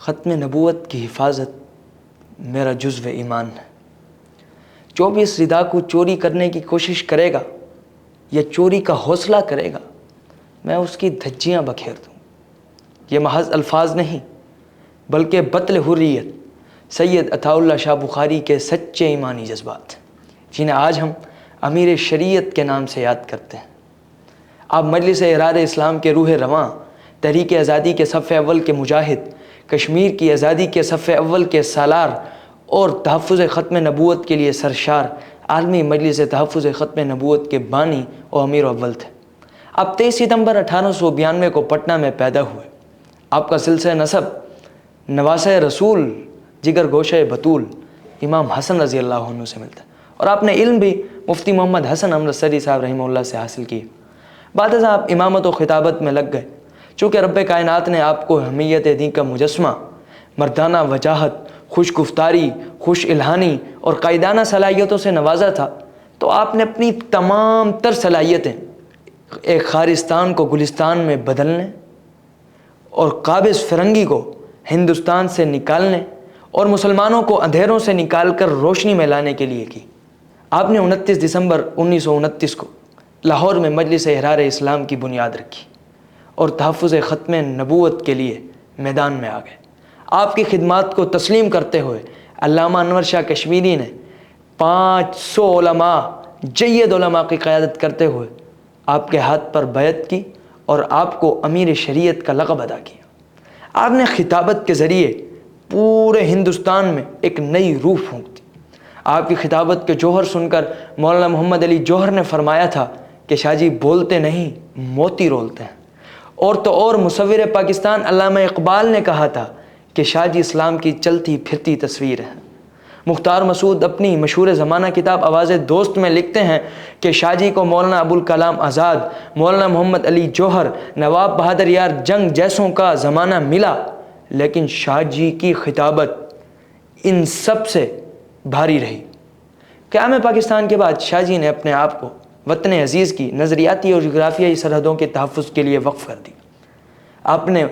ختم نبوت کی حفاظت میرا جزو ایمان ہے۔ جو بھی اس ردا کو چوری کرنے کی کوشش کرے گا یا چوری کا حوصلہ کرے گا، میں اس کی دھجیاں بکھیر دوں۔ یہ محض الفاظ نہیں بلکہ بطل حریت سید عطا اللہ شاہ بخاری کے سچے ایمانی جذبات، جنہیں آج ہم امیر شریعت کے نام سے یاد کرتے ہیں۔ آپ مجلس احرار اسلام کے روح رواں، تحریک آزادی کے صف اول کے مجاہد، کشمیر کی آزادی کے صف اول کے سالار اور تحفظ ختم نبوت کے لیے سرشار عالمی مجلس تحفظ ختم نبوت کے بانی اور امیر اول تھے۔ آپ 23 ستمبر 1892 کو پٹنہ میں پیدا ہوئے۔ آپ کا سلسلہ نسب نواسہ رسول جگر گوشہ بطول امام حسن رضی اللہ عنہ سے ملتا ہے، اور آپ نے علم بھی مفتی محمد حسن امرتسری صاحب رحمہ اللہ سے حاصل کی۔ بعد ازاں آپ امامت و خطابت میں لگ گئے، چونکہ رب کائنات نے آپ کو حمیت دین کا مجسمہ، مردانہ وجاہت، خوش گفتاری، خوش الہانی اور قائدانہ صلاحیتوں سے نوازا تھا، تو آپ نے اپنی تمام تر صلاحیتیں ایک خارستان کو گلستان میں بدلنے اور قابض فرنگی کو ہندوستان سے نکالنے اور مسلمانوں کو اندھیروں سے نکال کر روشنی میں لانے کے لیے کی۔ آپ نے 29 دسمبر 1929 کو لاہور میں مجلس احرار اسلام کی بنیاد رکھی اور تحفظ ختم نبوت کے لیے میدان میں آ گئے۔ آپ کی خدمات کو تسلیم کرتے ہوئے علامہ انور شاہ کشمیری نے 500 علماء، جید علماء کی قیادت کرتے ہوئے آپ کے ہاتھ پر بیعت کی اور آپ کو امیر شریعت کا لقب ادا کیا۔ آپ نے خطابت کے ذریعے پورے ہندوستان میں ایک نئی روح پھونک دی۔ آپ کی خطابت کے جوہر سن کر مولانا محمد علی جوہر نے فرمایا تھا کہ شاہ جی بولتے نہیں، موتی رولتے ہیں۔ اور تو اور مصور پاکستان علامہ اقبال نے کہا تھا کہ شاہ جی اسلام کی چلتی پھرتی تصویر ہے۔ مختار مسعود اپنی مشہور زمانہ کتاب آواز دوست میں لکھتے ہیں کہ شاہ جی کو مولانا ابوالکلام آزاد، مولانا محمد علی جوہر، نواب بہادر یار جنگ جیسوں کا زمانہ ملا، لیکن شاہ جی کی خطابت ان سب سے بھاری رہی۔ قیام پاکستان کے بعد شاہ جی نے اپنے آپ کو وطن عزیز کی نظریاتی اور جغرافیائی سرحدوں کے تحفظ کے لیے وقف کر دی۔ آپ نے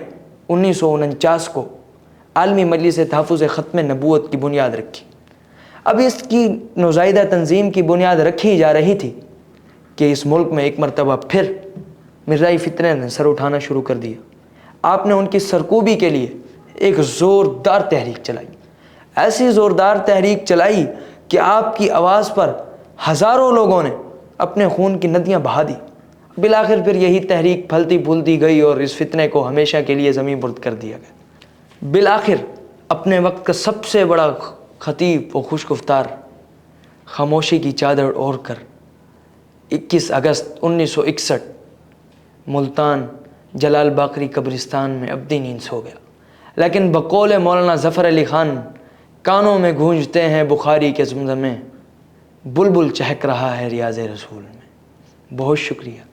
1949 کو عالمی مجلس تحفظ ختم نبوت کی بنیاد رکھی۔ اب اس کی نوزائیدہ تنظیم کی بنیاد رکھی جا رہی تھی کہ اس ملک میں ایک مرتبہ پھر مرزائی فتنہ نے سر اٹھانا شروع کر دیا۔ آپ نے ان کی سرکوبی کے لیے ایک زوردار تحریک چلائی، ایسی زوردار تحریک چلائی کہ آپ کی آواز پر ہزاروں لوگوں نے اپنے خون کی ندیاں بہا دی۔ بالآخر پھر یہی تحریک پھلتی پھولتی گئی اور اس فتنے کو ہمیشہ کے لیے زمین برد کر دیا گیا۔ بالآخر اپنے وقت کا سب سے بڑا خطیب و خوش گفتار خاموشی کی چادر اوڑھ کر 21 اگست 1961 ملتان جلال باقری قبرستان میں ابدی نیند سو گیا۔ لیکن بقول مولانا ظفر علی خان، کانوں میں گونجتے ہیں بخاری کے زمزمے، بلبل چہک رہا ہے ریاض رسول میں۔ بہت شکریہ۔